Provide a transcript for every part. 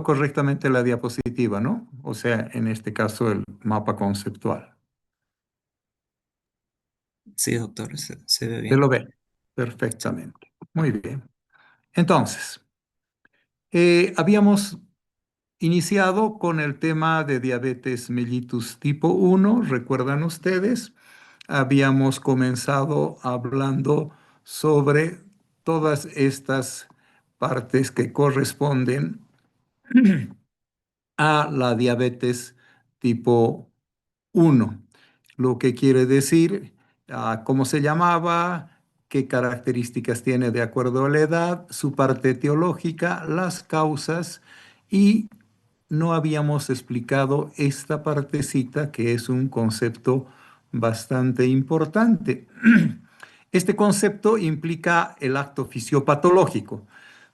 correctamente la diapositiva, ¿no? O sea, en este caso el mapa conceptual. Sí, doctor, se ve Se lo bien. ve Sí. perfectamente. Muy bien. Entonces, habíamos iniciado con el tema de diabetes mellitus tipo 1, ¿recuerdan ustedes? Habíamos comenzado hablando sobre todas estas partes que corresponden a la diabetes tipo 1, lo que quiere decir cómo se llamaba, qué características tiene de acuerdo a la edad, su parte etiológica, las causas y no habíamos explicado esta partecita que es un concepto bastante importante. Este concepto implica el acto fisiopatológico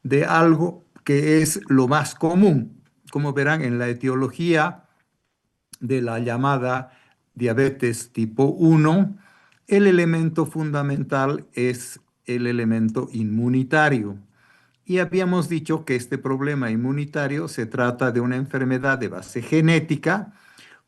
de algo que es lo más común. Como verán en la etiología de la llamada diabetes tipo 1, el elemento fundamental es el elemento inmunitario. Y habíamos dicho que este problema inmunitario se trata de una enfermedad de base genética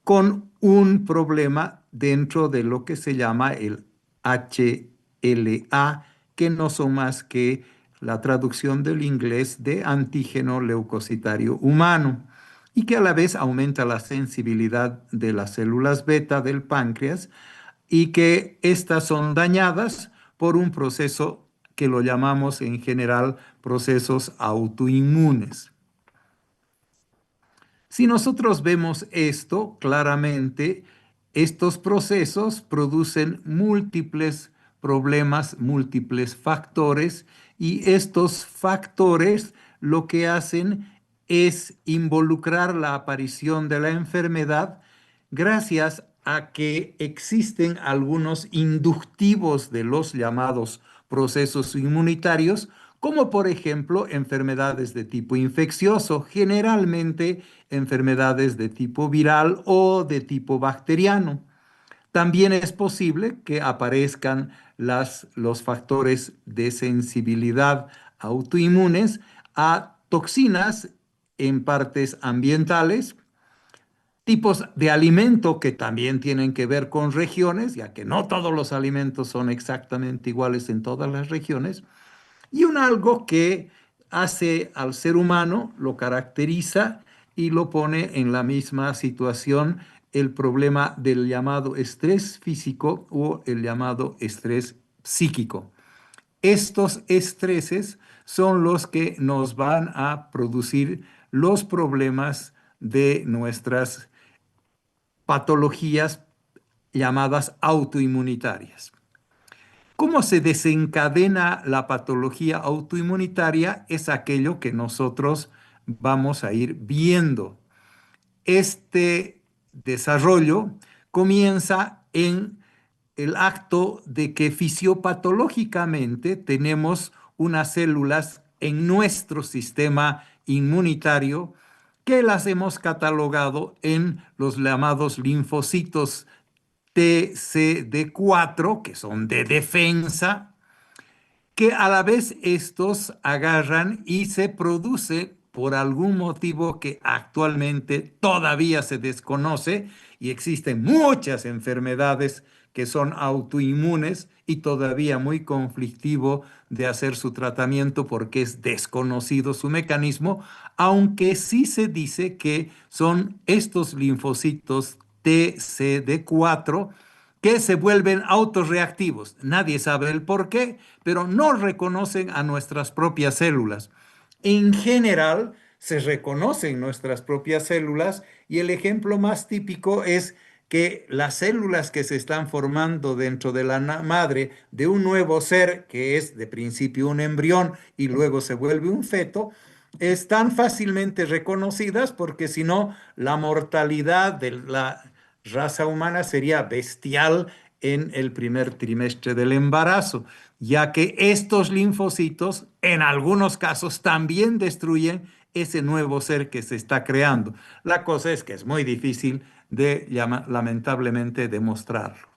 con un problema dentro de lo que se llama el HLA, que no son más que la traducción del inglés de antígeno leucocitario humano, y que a la vez aumenta la sensibilidad de las células beta del páncreas y que estas son dañadas por un proceso que lo llamamos en general procesos autoinmunes. Si nosotros vemos esto claramente, estos procesos producen múltiples problemas, múltiples factores, y estos factores lo que hacen es involucrar la aparición de la enfermedad gracias a que existen algunos inductivos de los llamados procesos inmunitarios, como por ejemplo enfermedades de tipo infeccioso, generalmente enfermedades de tipo viral o de tipo bacteriano. También es posible que aparezcan los factores de sensibilidad autoinmunes a toxinas en partes ambientales, tipos de alimento que también tienen que ver con regiones, ya que no todos los alimentos son exactamente iguales en todas las regiones, y un algo que hace al ser humano, lo caracteriza y lo pone en la misma situación, el problema del llamado estrés físico o el llamado estrés psíquico. Estos estreses son los que nos van a producir los problemas de nuestras patologías llamadas autoinmunitarias. ¿Cómo se desencadena la patología autoinmunitaria? Es aquello que nosotros vamos a ir viendo. Este desarrollo comienza en el acto de que fisiopatológicamente tenemos unas células en nuestro sistema inmunitario que las hemos catalogado en los llamados linfocitos TCD4, que son de defensa, que a la vez estos agarran y se produce por algún motivo que actualmente todavía se desconoce, y existen muchas enfermedades que son autoinmunes y todavía muy conflictivo de hacer su tratamiento porque es desconocido su mecanismo, aunque sí se dice que son estos linfocitos TCD4 que se vuelven autorreactivos. Nadie sabe el por qué, pero no reconocen a nuestras propias células. En general, se reconocen nuestras propias células, y el ejemplo más típico es que las células que se están formando dentro de la madre de un nuevo ser, que es de principio un embrión y luego se vuelve un feto, están fácilmente reconocidas porque si no, la mortalidad de la raza humana sería bestial en el primer trimestre del embarazo, ya que estos linfocitos en algunos casos también destruyen ese nuevo ser que se está creando. La cosa es que es muy difícil de, lamentablemente, demostrarlo.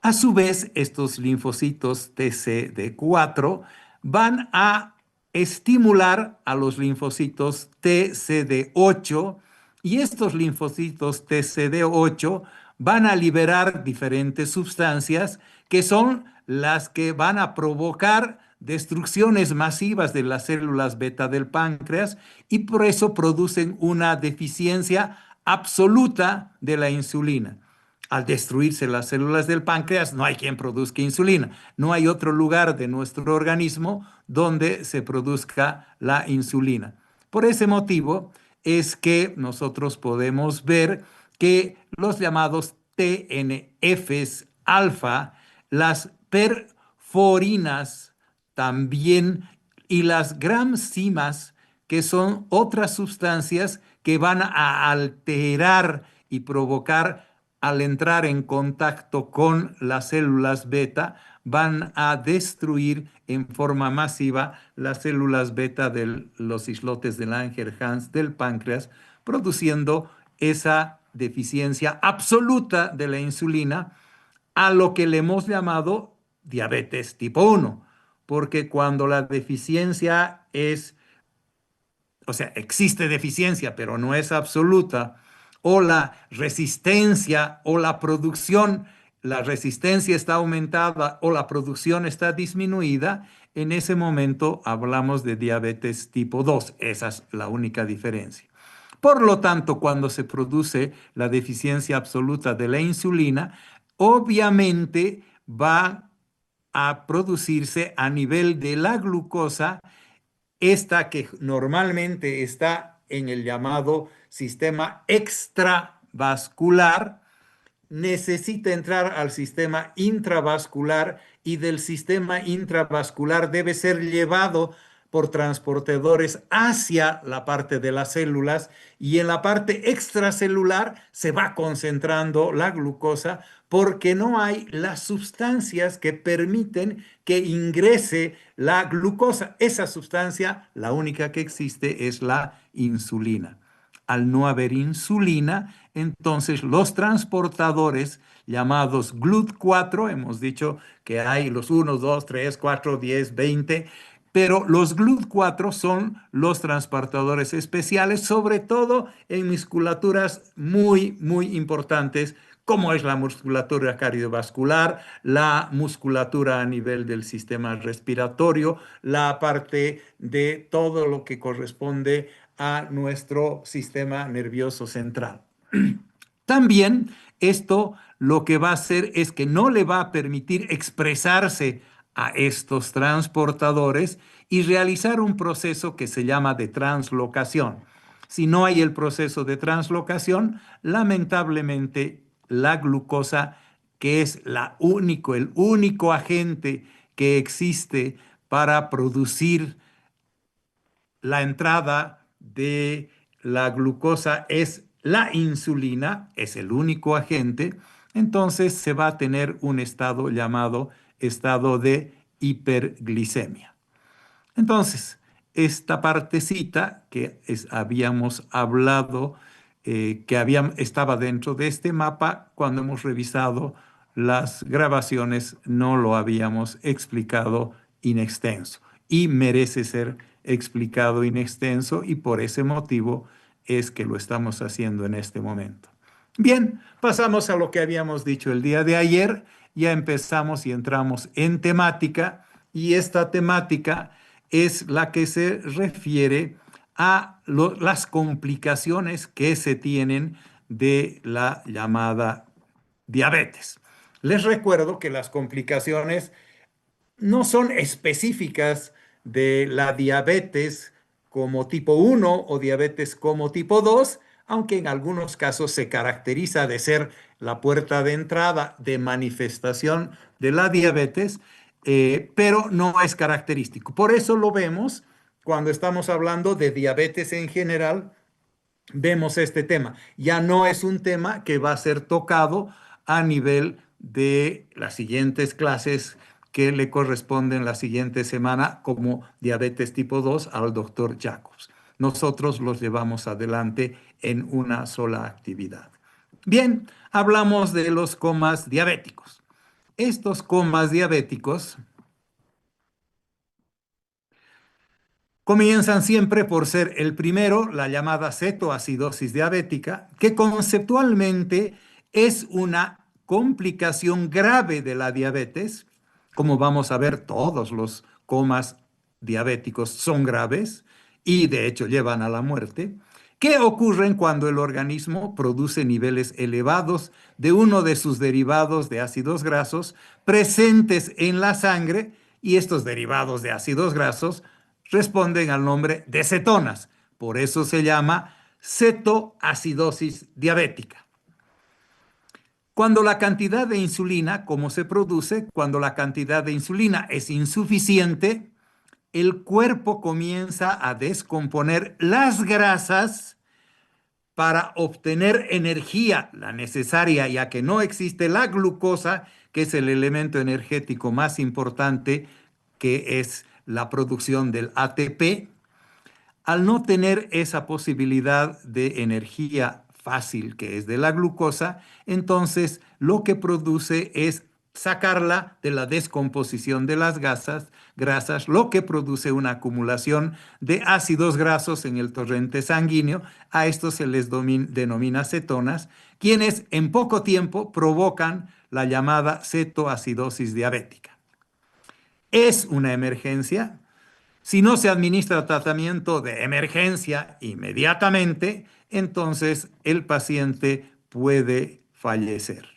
A su vez, estos linfocitos TCD4 van a estimular a los linfocitos TCD8 y estos linfocitos TCD8 van a liberar diferentes sustancias que son las que van a provocar destrucciones masivas de las células beta del páncreas y por eso producen una deficiencia absoluta de la insulina. Al destruirse las células del páncreas, no hay quien produzca insulina. No hay otro lugar de nuestro organismo donde se produzca la insulina. Por ese motivo es que nosotros podemos ver que los llamados TNFs alfa, las perforinas también y las gramsimas, que son otras sustancias que van a alterar y provocar al entrar en contacto con las células beta, van a destruir en forma masiva las células beta de los islotes de Langerhans del páncreas, produciendo esa deficiencia absoluta de la insulina, a lo que le hemos llamado diabetes tipo 1, porque cuando la deficiencia es, o sea, existe deficiencia, pero no es absoluta, o la resistencia o la resistencia está aumentada o la producción está disminuida, en ese momento hablamos de diabetes tipo 2. Esa es la única diferencia. Por lo tanto, cuando se produce la deficiencia absoluta de la insulina, obviamente va a producirse a nivel de la glucosa, esta que normalmente está en el llamado sistema extravascular, necesita entrar al sistema intravascular y del sistema intravascular debe ser llevado por transportadores hacia la parte de las células y en la parte extracelular se va concentrando la glucosa porque no hay las sustancias que permiten que ingrese la glucosa. Esa sustancia, la única que existe es la insulina. Al no haber insulina, entonces los transportadores llamados GLUT4, hemos dicho que hay los 1, 2, 3, 4, 10, 20, pero los GLUT4 son los transportadores especiales, sobre todo en musculaturas muy, muy importantes, como es la musculatura cardiovascular, la musculatura a nivel del sistema respiratorio, la parte de todo lo que corresponde a nuestro sistema nervioso central. También esto lo que va a hacer es que no le va a permitir expresarse a estos transportadores y realizar un proceso que se llama de translocación. Si no hay el proceso de translocación, lamentablemente la glucosa, que es el único agente que existe para producir la entrada de la glucosa es la insulina, es el único agente, entonces se va a tener un estado llamado estado de hiperglicemia. Entonces, esta partecita que habíamos hablado, estaba dentro de este mapa, cuando hemos revisado las grabaciones no lo habíamos explicado in extenso y merece ser explicado in extenso y por ese motivo es que lo estamos haciendo en este momento. Bien, pasamos a lo que habíamos dicho el día de ayer. Ya empezamos y entramos en temática y esta temática es la que se refiere a las complicaciones que se tienen de la llamada diabetes. Les recuerdo que las complicaciones no son específicas de la diabetes como tipo 1 o diabetes como tipo 2, aunque en algunos casos se caracteriza de ser la puerta de entrada de manifestación de la diabetes, pero no es característico. Por eso lo vemos cuando estamos hablando de diabetes en general, vemos este tema. Ya no es un tema que va a ser tocado a nivel de las siguientes clases que le corresponden la siguiente semana como diabetes tipo 2 al doctor Jacobs. Nosotros los llevamos adelante en una sola actividad. Bien, hablamos de los comas diabéticos. Estos comas diabéticos Comienzan siempre por ser el primero, la llamada cetoacidosis diabética, que conceptualmente es una complicación grave de la diabetes. Como vamos a ver, todos los comas diabéticos son graves y de hecho llevan a la muerte. ¿Qué ocurre cuando el organismo produce niveles elevados de uno de sus derivados de ácidos grasos presentes en la sangre y estos derivados de ácidos grasos responden al nombre de cetonas? Por eso se llama cetoacidosis diabética. Cuando la cantidad de insulina, ¿cómo se produce? Cuando la cantidad de insulina es insuficiente, el cuerpo comienza a descomponer las grasas para obtener energía, la necesaria, ya que no existe la glucosa, que es el elemento energético más importante, que es la producción del ATP. Al no tener esa posibilidad de energía fácil, que es de la glucosa, entonces lo que produce es sacarla de la descomposición de las grasas, lo que produce una acumulación de ácidos grasos en el torrente sanguíneo. A esto se les denomina cetonas, quienes en poco tiempo provocan la llamada cetoacidosis diabética. Es una emergencia. Si no se administra tratamiento de emergencia inmediatamente, entonces el paciente puede fallecer.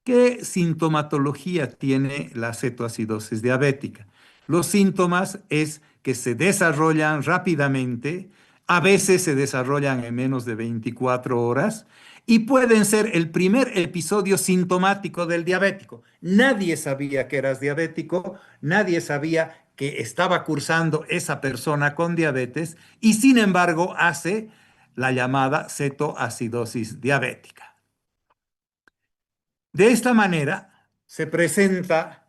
¿Qué sintomatología tiene la cetoacidosis diabética? Los síntomas es que se desarrollan rápidamente, a veces se desarrollan en menos de 24 horas y pueden ser el primer episodio sintomático del diabético. Nadie sabía que eras diabético, nadie sabía que estaba cursando esa persona con diabetes y sin embargo hace la llamada cetoacidosis diabética. De esta manera se presenta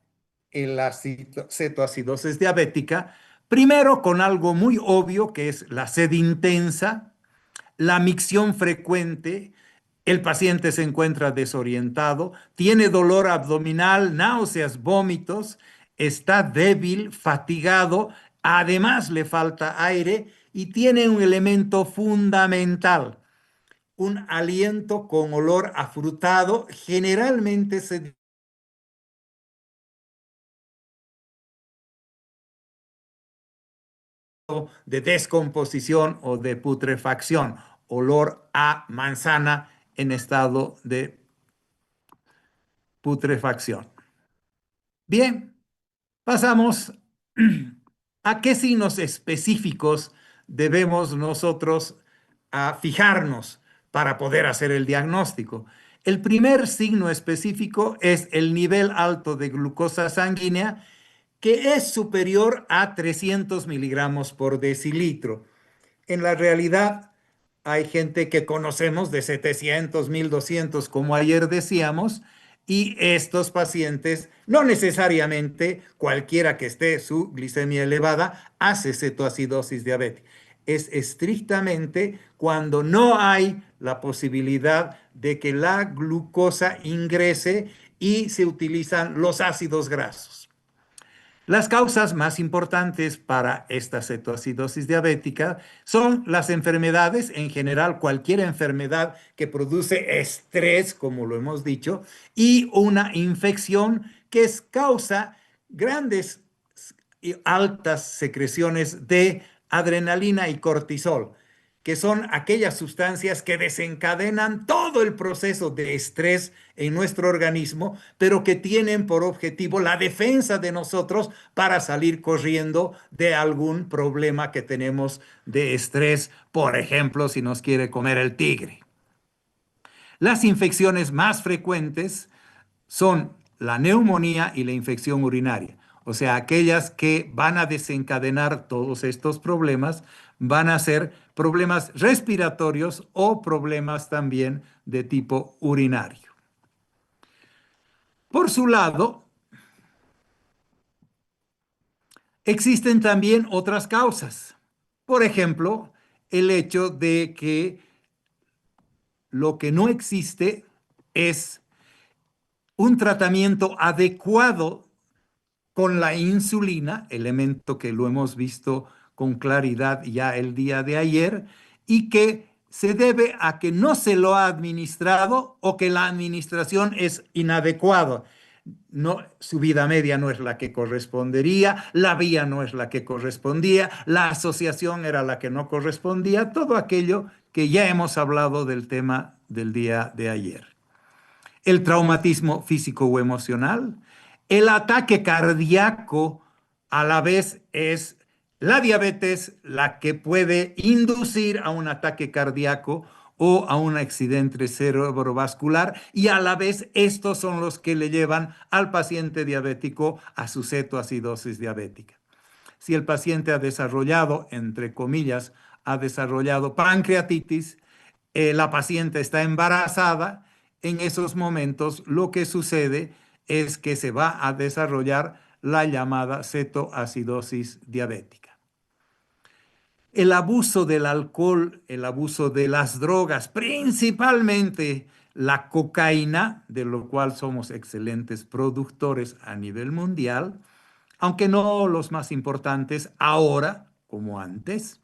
en la cetoacidosis diabética, primero con algo muy obvio que es la sed intensa, la micción frecuente, el paciente se encuentra desorientado, tiene dolor abdominal, náuseas, vómitos, está débil, fatigado, además le falta aire y tiene un elemento fundamental, un aliento con olor afrutado, generalmente se de descomposición o de putrefacción, olor a manzana en estado de putrefacción. Bien, pasamos a qué signos específicos debemos nosotros fijarnos para poder hacer el diagnóstico. El primer signo específico es el nivel alto de glucosa sanguínea, que es superior a 300 miligramos por decilitro. En la realidad, hay gente que conocemos de 700, 1200, como ayer decíamos, y estos pacientes, no necesariamente cualquiera que esté su glicemia elevada, hace cetoacidosis diabética. Es estrictamente cuando no hay la posibilidad de que la glucosa ingrese y se utilizan los ácidos grasos. Las causas más importantes para esta cetoacidosis diabética son las enfermedades, en general cualquier enfermedad que produce estrés, como lo hemos dicho, y una infección que causa grandes y altas secreciones de adrenalina y cortisol, que son aquellas sustancias que desencadenan todo el proceso de estrés en nuestro organismo, pero que tienen por objetivo la defensa de nosotros para salir corriendo de algún problema que tenemos de estrés, por ejemplo, si nos quiere comer el tigre. Las infecciones más frecuentes son la neumonía y la infección urinaria. O sea, aquellas que van a desencadenar todos estos problemas van a ser problemas respiratorios o problemas también de tipo urinario. Por su lado, existen también otras causas. Por ejemplo, el hecho de que lo que no existe es un tratamiento adecuado con la insulina, elemento que lo hemos visto con claridad ya el día de ayer, y que se debe a que no se lo ha administrado o que la administración es inadecuada. No, su vida media no es la que correspondería, la vía no es la que correspondía, la asociación era la que no correspondía, todo aquello que ya hemos hablado del tema del día de ayer. El traumatismo físico o emocional, el ataque cardíaco a la vez es la diabetes la que puede inducir a un ataque cardíaco o a un accidente cerebrovascular, y a la vez estos son los que le llevan al paciente diabético a su cetoacidosis diabética. Si el paciente ha desarrollado, entre comillas, ha desarrollado pancreatitis, la paciente está embarazada, en esos momentos lo que sucede es que se va a desarrollar la llamada cetoacidosis diabética. El abuso del alcohol, el abuso de las drogas, principalmente la cocaína, de lo cual somos excelentes productores a nivel mundial, aunque no los más importantes ahora como antes,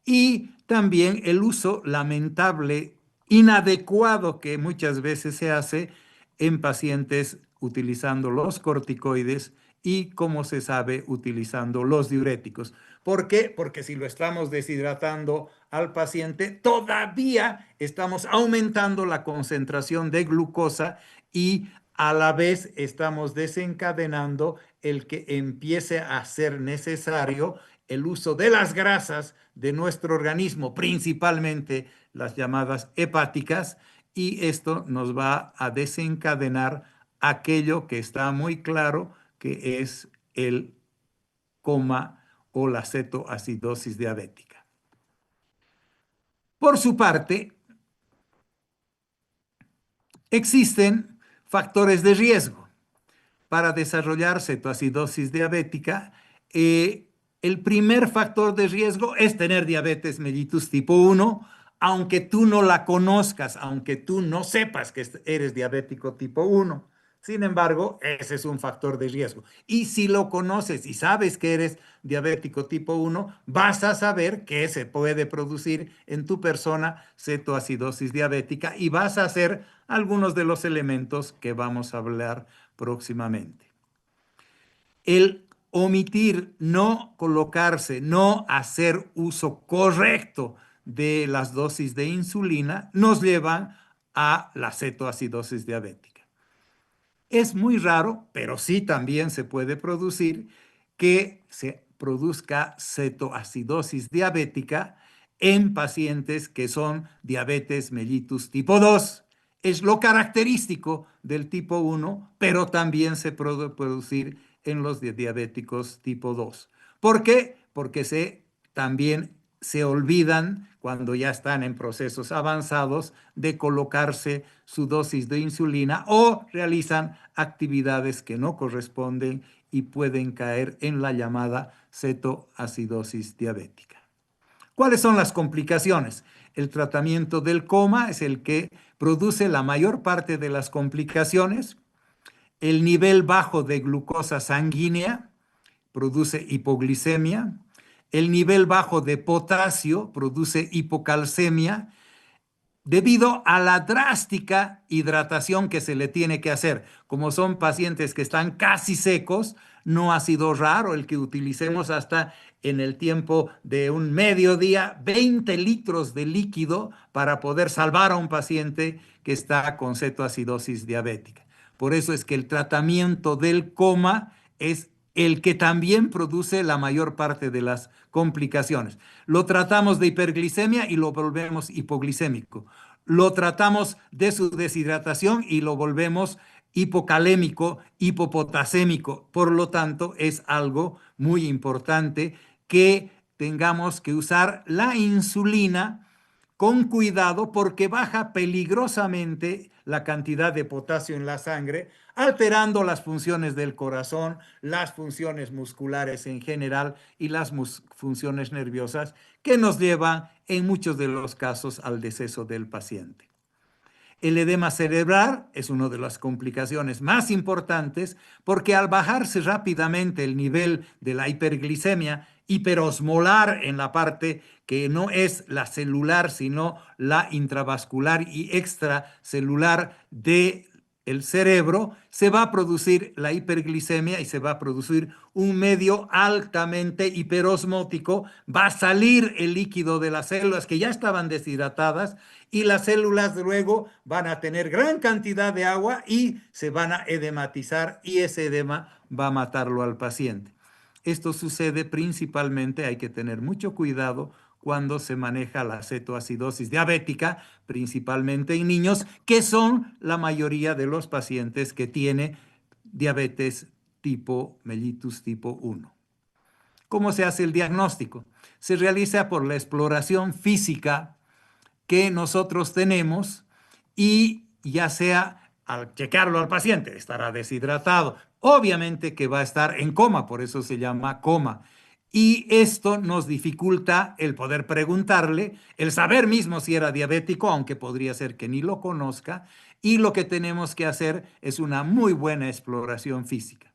y también el uso lamentable, inadecuado que muchas veces se hace en pacientes utilizando los corticoides y, como se sabe, utilizando los diuréticos. ¿Por qué? Porque si lo estamos deshidratando al paciente, todavía estamos aumentando la concentración de glucosa y a la vez estamos desencadenando el que empiece a ser necesario el uso de las grasas de nuestro organismo, principalmente las llamadas hepáticas, y esto nos va a desencadenar aquello que está muy claro, que es el coma o la cetoacidosis diabética. Por su parte, existen factores de riesgo para desarrollar cetoacidosis diabética. El primer factor de riesgo es tener diabetes mellitus tipo 1, aunque tú no la conozcas, aunque tú no sepas que eres diabético tipo 1. Sin embargo, ese es un factor de riesgo. Y si lo conoces y sabes que eres diabético tipo 1, vas a saber que se puede producir en tu persona cetoacidosis diabética y vas a hacer algunos de los elementos que vamos a hablar próximamente. El omitir, no colocarse, no hacer uso correcto de las dosis de insulina nos lleva a la cetoacidosis diabética. Es muy raro, pero sí también se puede producir que se produzca cetoacidosis diabética en pacientes que son diabetes mellitus tipo 2. Es lo característico del tipo 1, pero también se puede producir en los diabéticos tipo 2. ¿Por qué? Porque también se olvidan cuando ya están en procesos avanzados de colocarse su dosis de insulina o realizan actividades que no corresponden y pueden caer en la llamada cetoacidosis diabética. ¿Cuáles son las complicaciones? El tratamiento del coma es el que produce la mayor parte de las complicaciones. El nivel bajo de glucosa sanguínea produce hipoglicemia. El nivel bajo de potasio produce hipocalcemia debido a la drástica hidratación que se le tiene que hacer. Como son pacientes que están casi secos, no ha sido raro el que utilicemos hasta en el tiempo de un mediodía 20 litros de líquido para poder salvar a un paciente que está con cetoacidosis diabética. Por eso es que el tratamiento del coma es el que también produce la mayor parte de las complicaciones. Lo tratamos de hiperglicemia y lo volvemos hipoglicémico. Lo tratamos de su deshidratación y lo volvemos hipocalémico, hipopotasémico. Por lo tanto, es algo muy importante que tengamos que usar la insulina con cuidado porque baja peligrosamente la cantidad de potasio en la sangre, alterando las funciones del corazón, las funciones musculares en general y las funciones nerviosas que nos llevan en muchos de los casos al deceso del paciente. El edema cerebral es una de las complicaciones más importantes porque al bajarse rápidamente el nivel de la hiperglicemia hiperosmolar en la parte que no es la celular, sino la intravascular y extracelular de el cerebro, se va a producir la hiperglicemia y se va a producir un medio altamente hiperosmótico, va a salir el líquido de las células que ya estaban deshidratadas y las células luego van a tener gran cantidad de agua y se van a edematizar y ese edema va a matarlo al paciente. Esto sucede principalmente, hay que tener mucho cuidado cuando se maneja la cetoacidosis diabética, principalmente en niños, que son la mayoría de los pacientes que tienen diabetes tipo mellitus tipo 1. ¿Cómo se hace el diagnóstico? Se realiza por la exploración física que nosotros tenemos y ya sea al checarlo al paciente, estará deshidratado, obviamente que va a estar en coma, por eso se llama coma. Y esto nos dificulta el poder preguntarle, el saber mismo si era diabético, aunque podría ser que ni lo conozca, y lo que tenemos que hacer es una muy buena exploración física.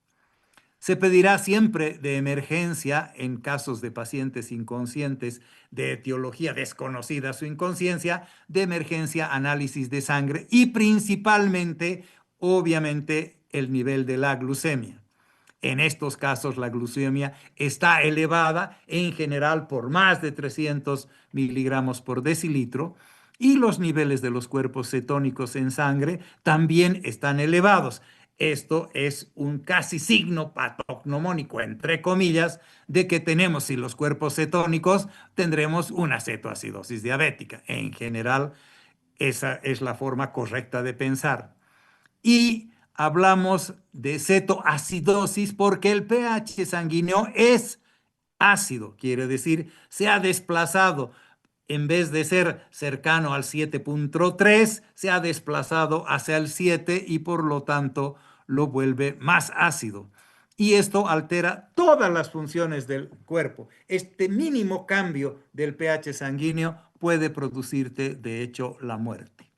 Se pedirá siempre de emergencia en casos de pacientes inconscientes de etiología desconocida su inconsciencia, de emergencia análisis de sangre y principalmente, obviamente, el nivel de la glucemia. En estos casos la glucemia está elevada en general por más de 300 miligramos por decilitro y los niveles de los cuerpos cetónicos en sangre también están elevados. Esto es un casi signo patognomónico, entre comillas, de que tenemos, si los cuerpos cetónicos, tendremos una cetoacidosis diabética. En general, esa es la forma correcta de pensar. Y hablamos de cetoacidosis porque el pH sanguíneo es ácido, quiere decir, se ha desplazado. En vez de ser cercano al 7.3, se ha desplazado hacia el 7 y por lo tanto lo vuelve más ácido. Y esto altera todas las funciones del cuerpo. Este mínimo cambio del pH sanguíneo puede producirte, de hecho, la muerte.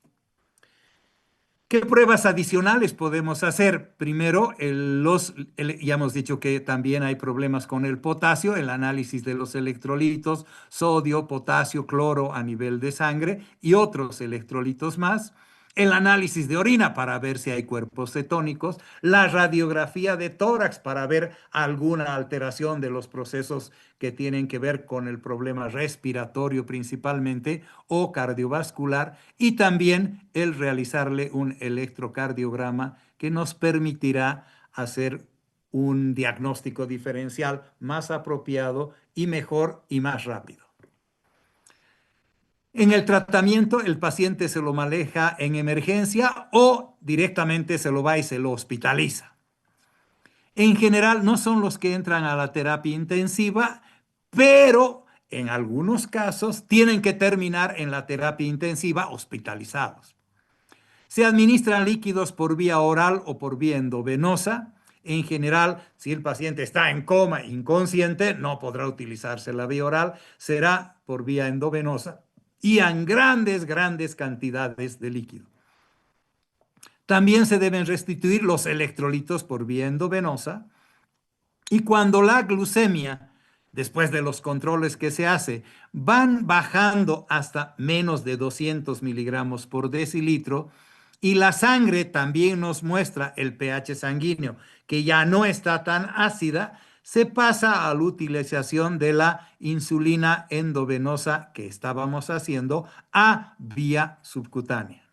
¿Qué pruebas adicionales podemos hacer? Primero, ya hemos dicho que también hay problemas con el potasio, el análisis de los electrolitos, sodio, potasio, cloro a nivel de sangre y otros electrolitos más. El análisis de orina para ver si hay cuerpos cetónicos, la radiografía de tórax para ver alguna alteración de los procesos que tienen que ver con el problema respiratorio principalmente o cardiovascular y también el realizarle un electrocardiograma que nos permitirá hacer un diagnóstico diferencial más apropiado y mejor y más rápido. En el tratamiento, el paciente se lo maneja en emergencia o directamente se lo va y se lo hospitaliza. En general, no son los que entran a la terapia intensiva, pero en algunos casos tienen que terminar en la terapia intensiva hospitalizados. Se administran líquidos por vía oral o por vía endovenosa. En general, si el paciente está en coma inconsciente, no podrá utilizarse la vía oral, será por vía endovenosa y en grandes cantidades de líquido. También se deben restituir los electrolitos por vía endovenosa y cuando la glucemia, después de los controles que se hace, van bajando hasta menos de 200 miligramos por decilitro y la sangre también nos muestra el pH sanguíneo, que ya no está tan ácida, se pasa a la utilización de la insulina endovenosa que estábamos haciendo a vía subcutánea.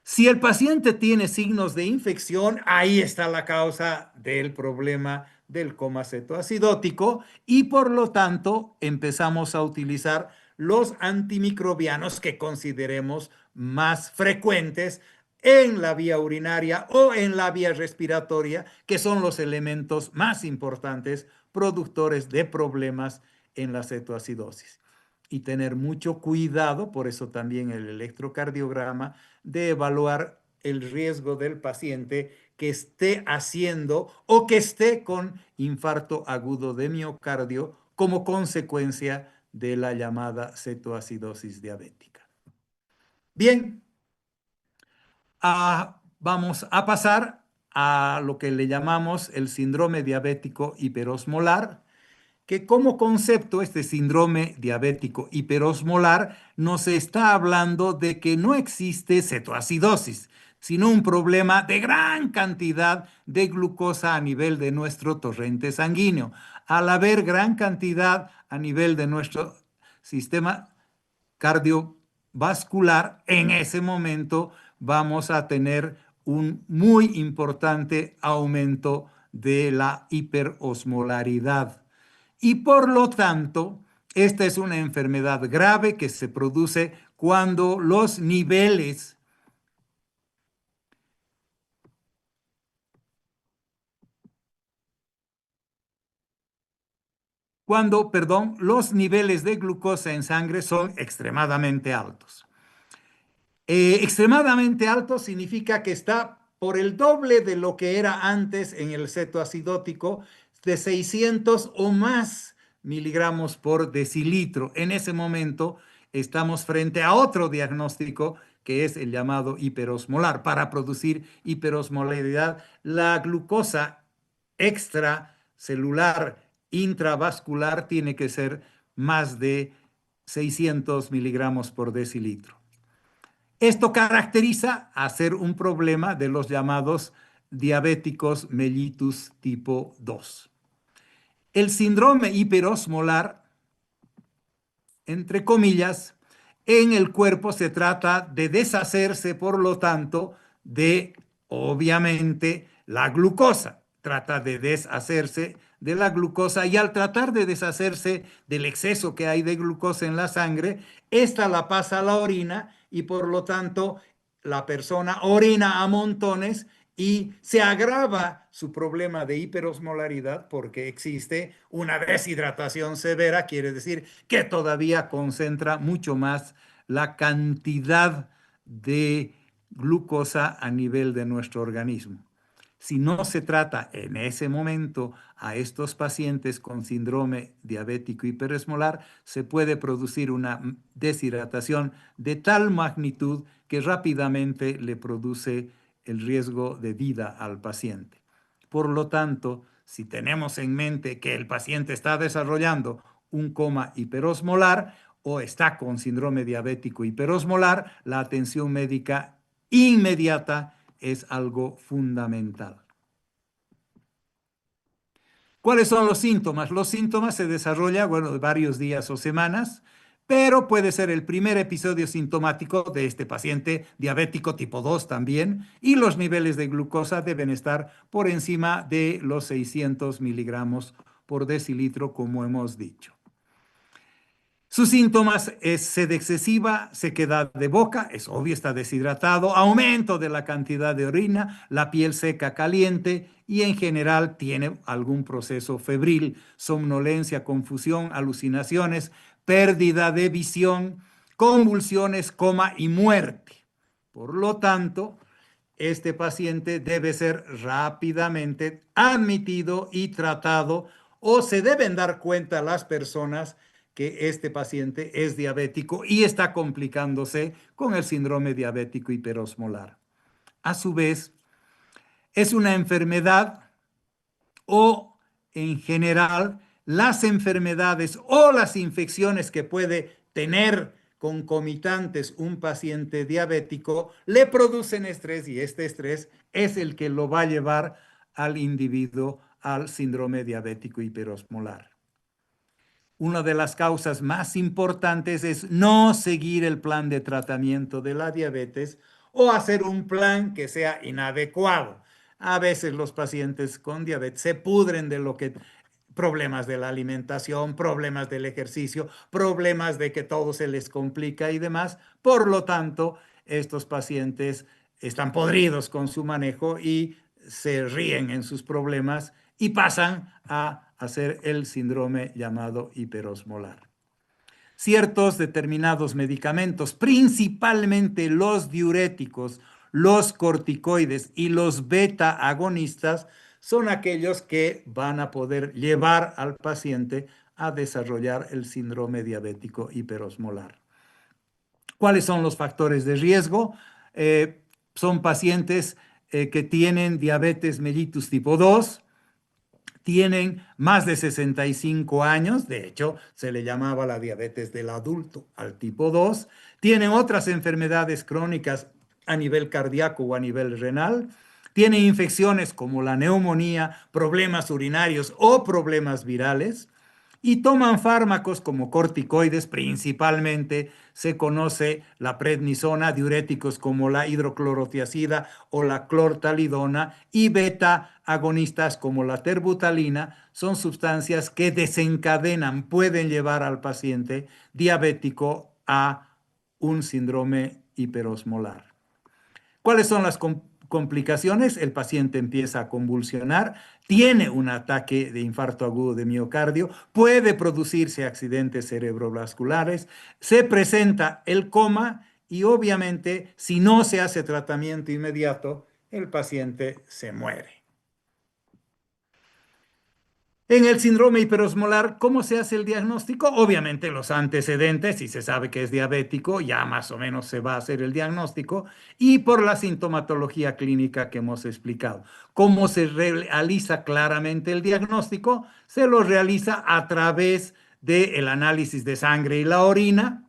Si el paciente tiene signos de infección, ahí está la causa del problema del coma cetoacidótico y por lo tanto empezamos a utilizar los antimicrobianos que consideremos más frecuentes en la vía urinaria o en la vía respiratoria, que son los elementos más importantes productores de problemas en la cetoacidosis. Y tener mucho cuidado, por eso también el electrocardiograma, de evaluar el riesgo del paciente que esté haciendo o que esté con infarto agudo de miocardio como consecuencia de la llamada cetoacidosis diabética. Bien, vamos a pasar a lo que le llamamos el síndrome diabético hiperosmolar, que como concepto este síndrome diabético hiperosmolar nos está hablando de que no existe cetoacidosis, sino un problema de gran cantidad de glucosa a nivel de nuestro torrente sanguíneo. Al haber gran cantidad a nivel de nuestro sistema cardiovascular, en ese momento vamos a tener un muy importante aumento de la hiperosmolaridad. Y por lo tanto, esta es una enfermedad grave que se produce cuando los niveles los niveles de glucosa en sangre son extremadamente altos. Extremadamente alto significa que está por el doble de lo que era antes en el cetoacidótico, de 600 o más miligramos por decilitro. En ese momento estamos frente a otro diagnóstico que es el llamado hiperosmolar. Para producir hiperosmolaridad, la glucosa extracelular intravascular tiene que ser más de 600 miligramos por decilitro. Esto caracteriza a ser un problema de los llamados diabéticos mellitus tipo 2. El síndrome hiperosmolar, entre comillas, en el cuerpo se trata de deshacerse, por lo tanto, de, obviamente, la glucosa. Trata de deshacerse de la glucosa y al tratar de deshacerse del exceso que hay de glucosa en la sangre, esta la pasa a la orina y por lo tanto la persona orina a montones y se agrava su problema de hiperosmolaridad porque existe una deshidratación severa, quiere decir que todavía concentra mucho más la cantidad de glucosa a nivel de nuestro organismo. Si no se trata en ese momento a estos pacientes con síndrome diabético hiperosmolar, se puede producir una deshidratación de tal magnitud que rápidamente le produce el riesgo de vida al paciente. Por lo tanto, si tenemos en mente que el paciente está desarrollando un coma hiperosmolar o está con síndrome diabético hiperosmolar, la atención médica inmediata es algo fundamental. ¿Cuáles son los síntomas? Los síntomas se desarrollan, de varios días o semanas, pero puede ser el primer episodio sintomático de este paciente diabético tipo 2 también, y los niveles de glucosa deben estar por encima de los 600 miligramos por decilitro, como hemos dicho. Sus síntomas es sed excesiva, sequedad de boca, es obvio, está deshidratado, aumento de la cantidad de orina, la piel seca caliente y en general tiene algún proceso febril, somnolencia, confusión, alucinaciones, pérdida de visión, convulsiones, coma y muerte. Por lo tanto, este paciente debe ser rápidamente admitido y tratado o se deben dar cuenta las personas que este paciente es diabético y está complicándose con el síndrome diabético hiperosmolar. A su vez, es una enfermedad o en general las enfermedades o las infecciones que puede tener concomitantes un paciente diabético le producen estrés y este estrés es el que lo va a llevar al individuo al síndrome diabético hiperosmolar. Una de las causas más importantes es no seguir el plan de tratamiento de la diabetes o hacer un plan que sea inadecuado. A veces los pacientes con diabetes se pudren de lo que problemas de la alimentación, problemas del ejercicio, problemas de que todo se les complica y demás. Por lo tanto, estos pacientes están podridos con su manejo y se ríen en sus problemas y pasan a hacer el síndrome llamado hiperosmolar. Ciertos determinados medicamentos, principalmente los diuréticos, los corticoides y los beta agonistas, son aquellos que van a poder llevar al paciente a desarrollar el síndrome diabético hiperosmolar. ¿Cuáles son los factores de riesgo? son pacientes que tienen diabetes mellitus tipo 2, tienen más de 65 años, de hecho se le llamaba la diabetes del adulto al tipo 2, tienen otras enfermedades crónicas a nivel cardíaco o a nivel renal, tienen infecciones como la neumonía, problemas urinarios o problemas virales, y toman fármacos como corticoides, principalmente se conoce la prednisona, diuréticos como la hidroclorotiazida o la clortalidona, y beta agonistas como la terbutalina. Son sustancias que desencadenan, pueden llevar al paciente diabético a un síndrome hiperosmolar. ¿Cuáles son las complicaciones? El paciente empieza a convulsionar, tiene un ataque de infarto agudo de miocardio, puede producirse accidentes cerebrovasculares, se presenta el coma y obviamente si no se hace tratamiento inmediato, el paciente se muere. En el síndrome hiperosmolar, ¿cómo se hace el diagnóstico? Obviamente los antecedentes, si se sabe que es diabético, ya más o menos se va a hacer el diagnóstico, y por la sintomatología clínica que hemos explicado. ¿Cómo se realiza claramente el diagnóstico? Se lo realiza a través del análisis de sangre y la orina,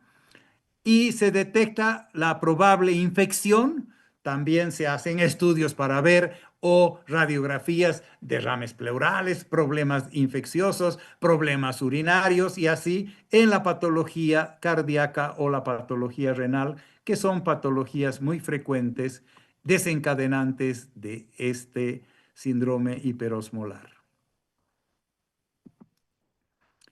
y se detecta la probable infección. También se hacen estudios para ver o radiografías, derrames pleurales, problemas infecciosos, problemas urinarios y así en la patología cardíaca o la patología renal, que son patologías muy frecuentes desencadenantes de este síndrome hiperosmolar.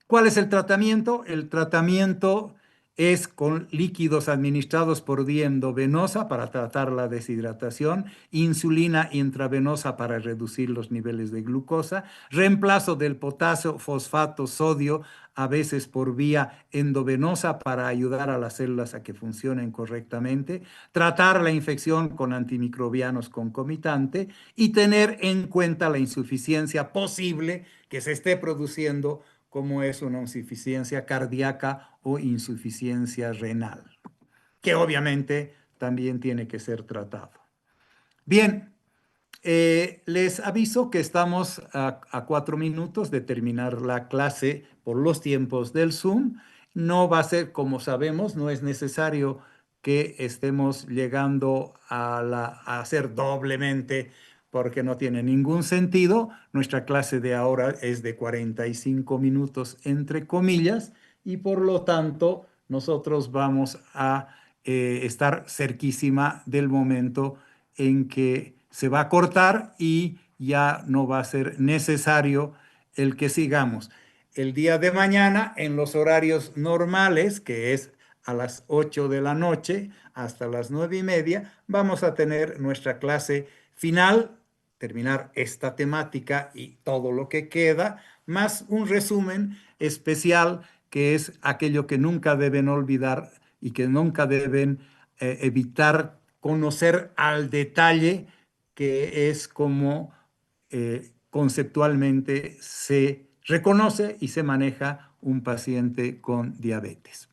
¿Cuál es el tratamiento? El tratamiento es con líquidos administrados por vía endovenosa para tratar la deshidratación, insulina intravenosa para reducir los niveles de glucosa, reemplazo del potasio, fosfato, sodio, a veces por vía endovenosa para ayudar a las células a que funcionen correctamente, tratar la infección con antimicrobianos concomitante y tener en cuenta la insuficiencia posible que se esté produciendo, como es una insuficiencia cardíaca o insuficiencia renal, que obviamente también tiene que ser tratado. Bien, les aviso que estamos a 4 minutos de terminar la clase por los tiempos del Zoom. No va a ser, como sabemos, no es necesario que estemos llegando a hacer doblemente porque no tiene ningún sentido. Nuestra clase de ahora es de 45 minutos, entre comillas, y por lo tanto nosotros vamos a estar cerquísima del momento en que se va a cortar y ya no va a ser necesario el que sigamos. El día de mañana, en los horarios normales, que es a las 8 de la noche hasta las 9:30, vamos a tener nuestra clase final, terminar esta temática y todo lo que queda, más un resumen especial que es aquello que nunca deben olvidar y que nunca deben evitar conocer al detalle, que es como conceptualmente se reconoce y se maneja un paciente con diabetes.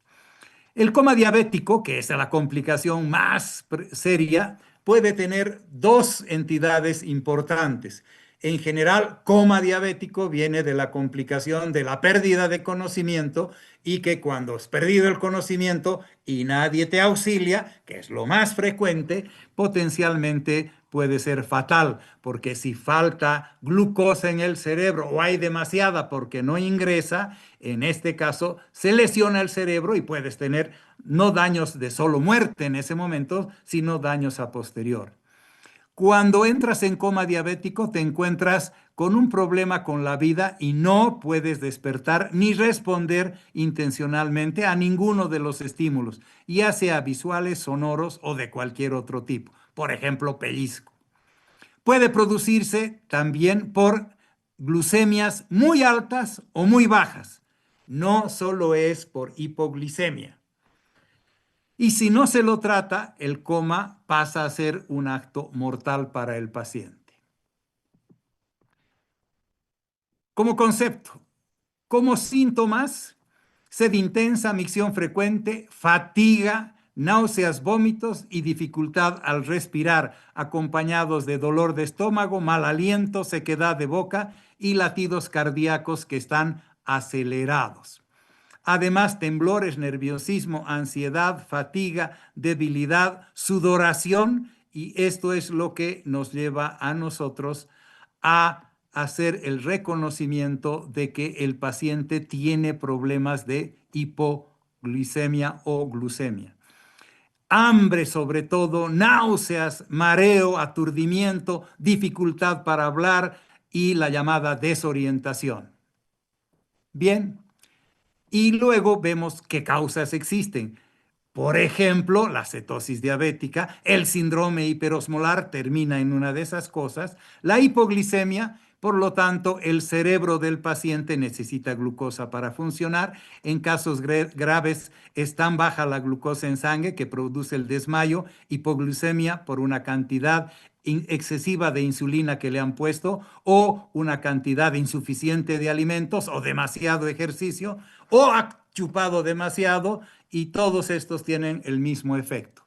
El coma diabético, que es la complicación más seria, puede tener dos entidades importantes. En general, coma diabético viene de la complicación de la pérdida de conocimiento, y que cuando es perdido el conocimiento y nadie te auxilia, que es lo más frecuente, potencialmente puede ser fatal, porque si falta glucosa en el cerebro o hay demasiada porque no ingresa, en este caso se lesiona el cerebro y puedes tener no daños de solo muerte en ese momento, sino daños a posterior. Cuando entras en coma diabético, te encuentras con un problema con la vida y no puedes despertar ni responder intencionalmente a ninguno de los estímulos, ya sea visuales, sonoros o de cualquier otro tipo. Por ejemplo, pellizco. Puede producirse también por glucemias muy altas o muy bajas. No solo es por hipoglicemia. Y si no se lo trata, el coma pasa a ser un acto mortal para el paciente. Como concepto, como síntomas, sed intensa, micción frecuente, fatiga, náuseas, vómitos y dificultad al respirar, acompañados de dolor de estómago, mal aliento, sequedad de boca y latidos cardíacos que están acelerados. Además, temblores, nerviosismo, ansiedad, fatiga, debilidad, sudoración, y esto es lo que nos lleva a nosotros a hacer el reconocimiento de que el paciente tiene problemas de hipoglicemia o glucemia. Hambre sobre todo, náuseas, mareo, aturdimiento, dificultad para hablar y la llamada desorientación. Bien, y luego vemos qué causas existen. Por ejemplo, la cetosis diabética, el síndrome hiperosmolar termina en una de esas cosas, la hipoglicemia, por lo tanto, el cerebro del paciente necesita glucosa para funcionar. En casos graves es tan baja la glucosa en sangre que produce el desmayo, hipoglucemia por una cantidad excesiva de insulina que le han puesto o una cantidad insuficiente de alimentos o demasiado ejercicio o ha chupado demasiado, y todos estos tienen el mismo efecto.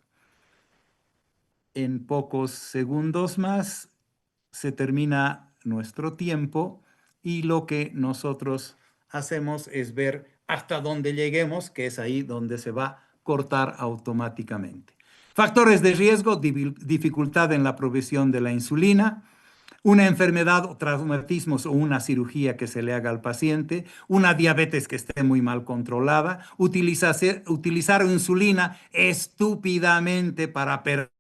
En pocos segundos más se termina nuestro tiempo y lo que nosotros hacemos es ver hasta dónde lleguemos, que es ahí donde se va a cortar automáticamente. Factores de riesgo: dificultad en la provisión de la insulina, una enfermedad o traumatismos o una cirugía que se le haga al paciente, una diabetes que esté muy mal controlada, utilizar insulina estúpidamente para perder